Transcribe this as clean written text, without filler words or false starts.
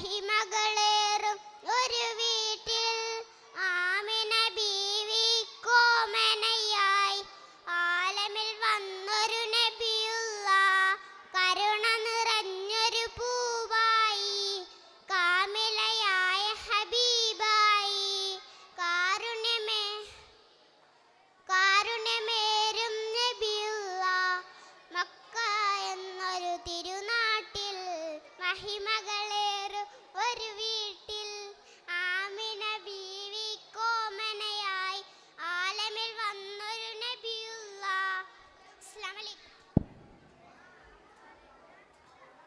മഹിമകളേറും ഒരു വീട്ടിൽ ആമിന ബീവി കോമനയായി ആലമിൽ വന്നൊരു നബിയുള്ള കരുണ നിറഞ്ഞൊരു പൂവായി കാമിലയായ ഹബീബായി കാരുണ്യമേറും നബിയുള്ള മക്ക എന്നൊരു തിരുനാട്ടിൽ മഹിമകളേറും ഒരു